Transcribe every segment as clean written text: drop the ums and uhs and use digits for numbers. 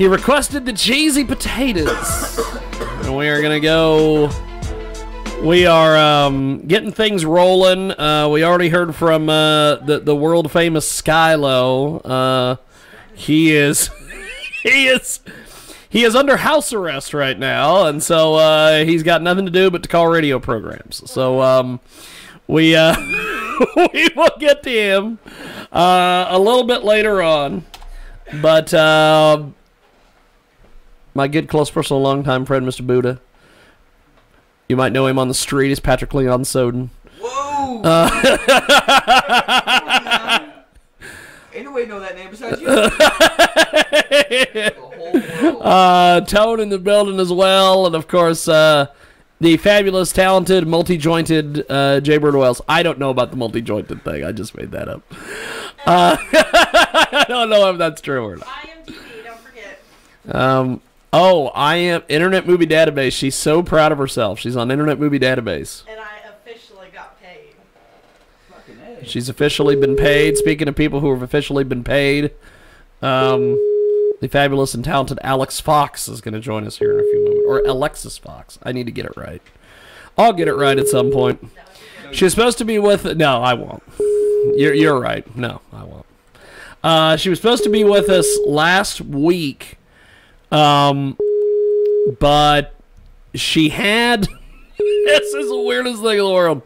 He requested the cheesy potatoes. And we are going to go... We are getting things rolling. We already heard from the world-famous Skylo. He is under house arrest right now, and so he's got nothing to do but to call radio programs. So we we will get to him a little bit later on. But my good, close, personal, longtime friend, Mr. Budda. You might know him on the street as Patrick Leon Soden. Whoa! Ain't nobody know that name besides you. The whole world. Tone in the building as well, and of course, the fabulous, talented, multi-jointed Jay Bird Wells. I don't know about the multi-jointed thing. I just made that up. I don't know if that's true or not. IMDb, don't forget. Oh, I am Internet Movie Database. She's so proud of herself. She's on Internet Movie Database. And I officially got paid. Fucking A. She's officially been paid. Speaking of people who have officially been paid, the fabulous and talented Alex Fox is going to join us here in a few moments. Or Alexis Fox. I need to get it right. I'll get it right at some point. She was supposed to be with... No, I won't. You're right. No, I won't. She was supposed to be with us last week. But she had... This is the weirdest thing in the world.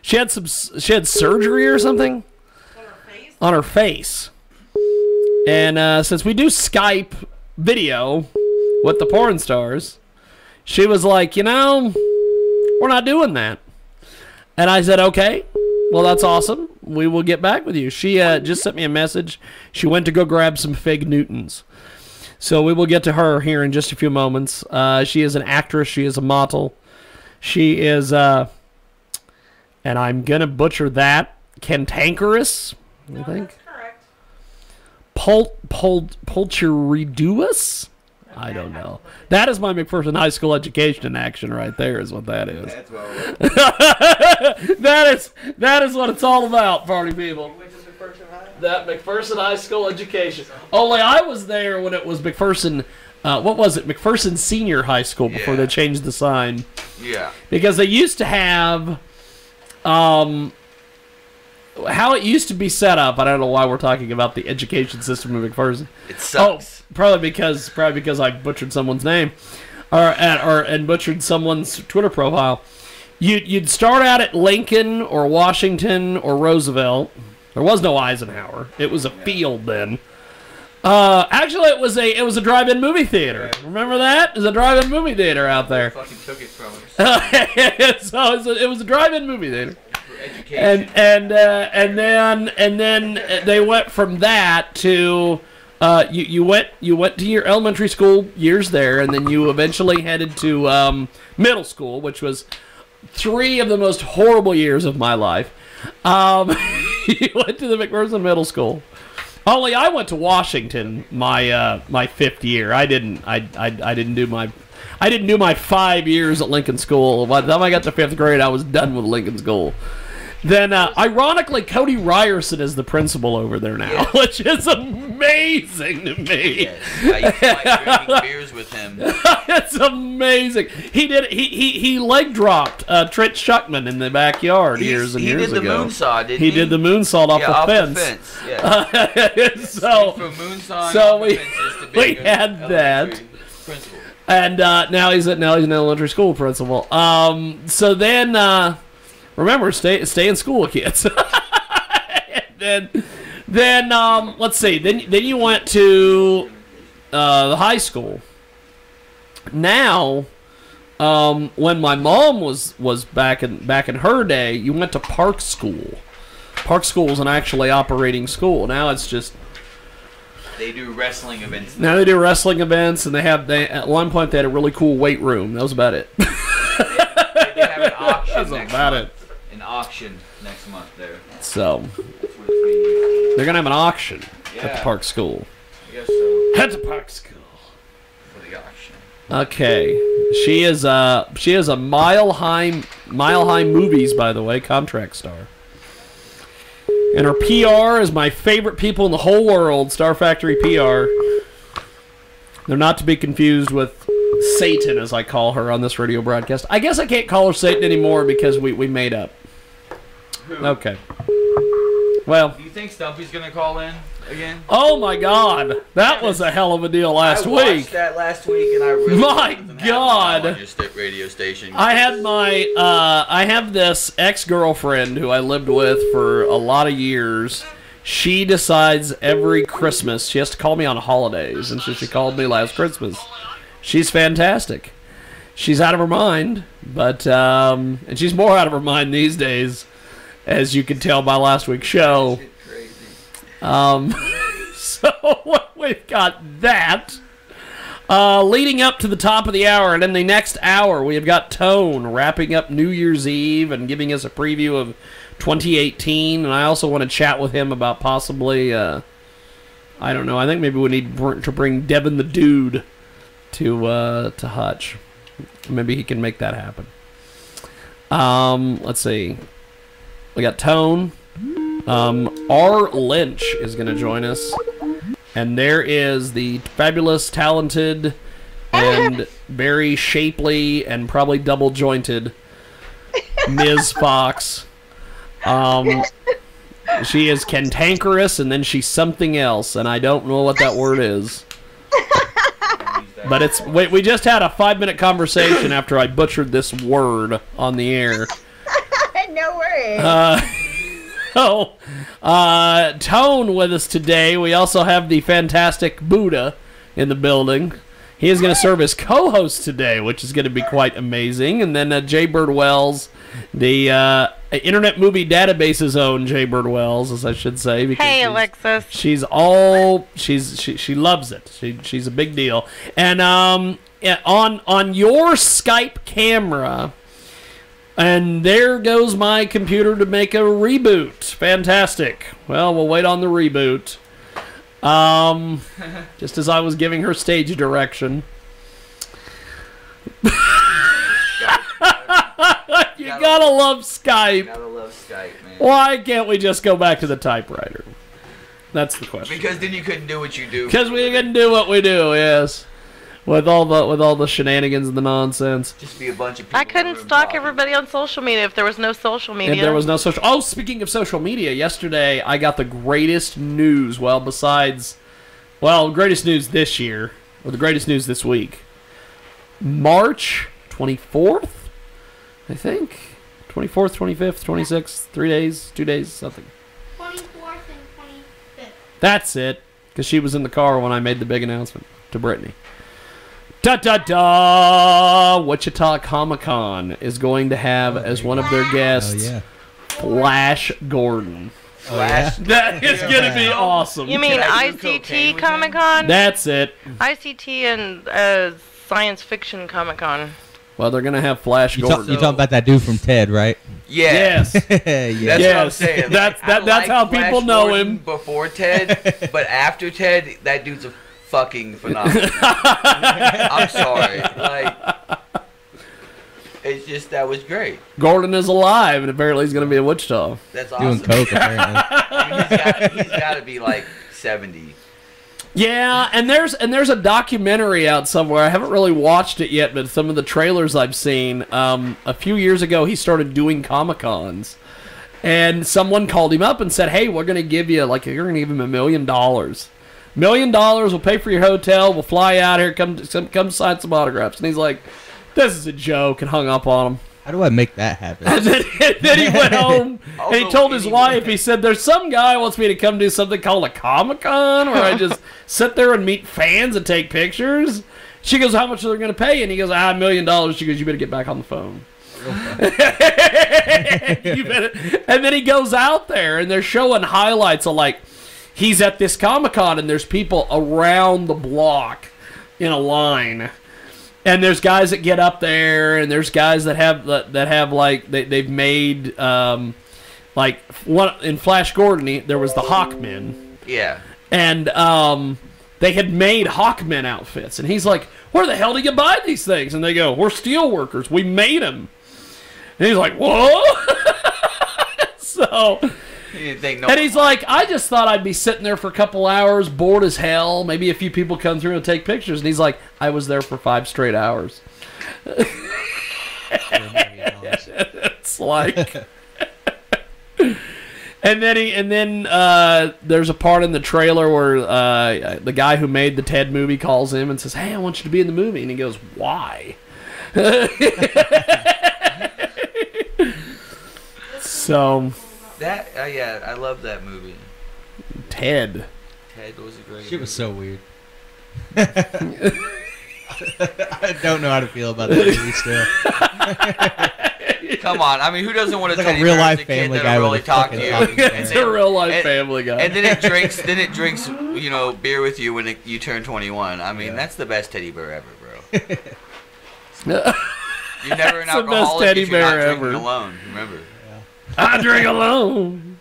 She had surgery or something on her face. And since we do Skype video with the porn stars, she was like, you know, we're not doing that. And I said, okay, well, that's awesome. We will get back with you. She just sent me a message. She went to go grab some Fig Newtons. So we will get to her here in just a few moments. She is an actress. She is a model. She is, and I'm going to butcher that, cantankerous, I think. That's correct. Pulcheriduous? I don't know. That is my McPherson High School education in action right there is what that is. That's well. that is what it's all about, party people. You went to McPherson High? That McPherson High School education. Only I was there when it was McPherson, what was it? McPherson Senior High School before they changed the sign. Yeah. Because they used to have, how it used to be set up. I don't know why we're talking about the education system in McPherson. It sucks. Oh, probably because I butchered someone's name, and butchered someone's Twitter profile. You'd start out at Lincoln or Washington or Roosevelt. There was no Eisenhower. It was a field then. Actually, it was a drive-in movie theater. Remember that? It was a drive-in movie theater out there. They fucking took it from us. So it was a drive-in movie theater. Education. And then they went from that to you went to your elementary school years there, and then you eventually headed to middle school, which was 3 of the most horrible years of my life. You went to the McPherson Middle School. Only I went to Washington my 5th year. I didn't do my 5 years at Lincoln School. By the time I got to 5th grade, I was done with Lincoln School. Then, ironically, Cody Ryerson is the principal over there now, which is amazing to me. Yes. I used to like drinking beers with him. It's amazing. He leg dropped Trent Shuckman in the backyard years and years ago. He did the moonsault, didn't he? He did the moonsault off the fence. Yeah. So we had that. Principal. And now he's an elementary school principal. So then. Remember, stay in school, kids. then let's see. Then you went to the high school. Now, when my mom was back in her day, you went to Park School. Park School is an actually operating school. Now it's just they do wrestling events. Now they do wrestling events, and they at one point they had a really cool weight room. That was about it. They have an auction. That's about it. An auction next month there. So they're gonna have an auction at the Park School. I guess so. At the Park School For the auction. Okay, she is a Mile High Movies, by the way, contract star. And her PR is my favorite people in the whole world, Star Factory PR. They're not to be confused with Satan, as I call her on this radio broadcast. I guess I can't call her Satan anymore because we made up. Who? Okay. Well. Do you think Stumpy's gonna call in again? Oh my God, that was a hell of a deal last I week. watched that last week, and I really My wasn't God. having it on your radio station. I had my, I have this ex-girlfriend who I lived with for a lot of years. She decides every Christmas, she has to call me on holidays, and so she called me last Christmas. She's fantastic. She's out of her mind, but, and she's more out of her mind these days, as you can tell by last week's show. So we've got that. Leading up to the top of the hour, and in the next hour, we have got Tone wrapping up New Year's Eve and giving us a preview of 2018. And I also want to chat with him about possibly, I don't know, I think maybe we need to bring Devin the Dude to Hutch. Maybe he can make that happen. Let's see. We got Tone. R. Lynch is going to join us. And there is the fabulous, talented, and very shapely, and probably double-jointed Ms. Fox. She is cantankerous, and then she's something else, and I don't know what that word is. But it's we just had a 5-minute conversation after I butchered this word on the air. No worries. Tone with us today. We also have the fantastic Budda in the building. He is going to serve as co-host today, which is going to be quite amazing. And then Jay Bird Wells, the Internet Movie Database's own Jay Bird Wells, as I should say. Hey, Alexis. She loves it. She's a big deal. And on your Skype camera. And there goes my computer to make a reboot. Fantastic. Well, we'll wait on the reboot. Just as I was giving her stage direction. You gotta love Skype. Gotta love Skype, man. Why can't we just go back to the typewriter? That's the question. Because then you couldn't do what you do. Because we can do what we do, yes. With all the shenanigans and the nonsense. Just be a bunch of people. I couldn't stalk everybody on social media if there was no social media. If there was no social... Oh, speaking of social media, yesterday I got the greatest news. Well, besides... Well, greatest news this year. Or the greatest news this week. March 24th? I think. 24th, 25th, 26th. 3 days, 2 days, something. 24th and 25th. That's it. Because she was in the car when I made the big announcement to Brittany. Da-da-da! Wichita Comic-Con is going to have as one of their guests Flash Gordon. Flash? That is going to be awesome. You mean ICT Comic Con? That's it. ICT and Science Fiction Comic Con. Well, they're going to have Flash Gordon. You talking about that dude from Ted, right? Yeah. Yes. Yeah. That's what I'm saying. That's I like how Flash people know Gordon him. Before Ted, but after Ted, that dude's a fucking phenomenal. I'm sorry. Like, it's just, that was great. Gordon is alive, and apparently he's going to be in Wichita. That's awesome. Doing coke, apparently. I mean, he's got to be like 70. Yeah, and there's a documentary out somewhere. I haven't really watched it yet, but some of the trailers I've seen. A few years ago, he started doing Comic-Cons, and someone called him up and said, "Hey, we're going to give you you're going to give him $1 million. $1 million. We'll pay for your hotel. We'll fly out here. Come sign some autographs." And he's like, "This is a joke," and hung up on him. How do I make that happen? And then he went home and he told his wife, he said, "There's some guy who wants me to come do something called a Comic-Con where I just sit there and meet fans and take pictures." She goes, "How much are they going to pay?" And he goes, $1 million. She goes, "You better get back on the phone." You better. And then he goes out there and they're showing highlights of he's at this Comic-Con and there's people around the block in a line. And there's guys that get up there, and there's guys that have they've made one in Flash Gordon. There was the Hawkmen. Yeah. And they had made Hawkmen outfits, and he's like, "Where the hell did you buy these things?" And they go, "We're steel workers. We made them." And he's like, "Whoa!" So You didn't think no And he's like, I just thought I'd be sitting there for a couple hours, bored as hell. Maybe a few people come through and take pictures. And he's like, I was there for 5 straight hours. It's like... And then there's a part in the trailer where the guy who made the Ted movie calls him and says, "Hey, I want you to be in the movie." And he goes, "Why?" So that. Yeah, I love that movie. Ted Was a great. Shit was so weird. I don't know how to feel about that movie still. Come on, I mean, who doesn't want a It's like a teddy real bear as life a kid Family that'll Guy really with a talk to fucking you? talking It's a real life Family Guy. And then it drinks, beer with you when you turn 21. I mean, that's the best teddy bear ever, bro. You're never an It's the best alcoholic teddy if you're not bear drinking ever. alone. Remember? I drink alone.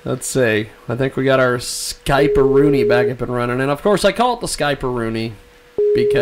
Let's see. I think we got our Skype-a-rooney back up and running. And, of course, I call it the Skype-a-rooney because...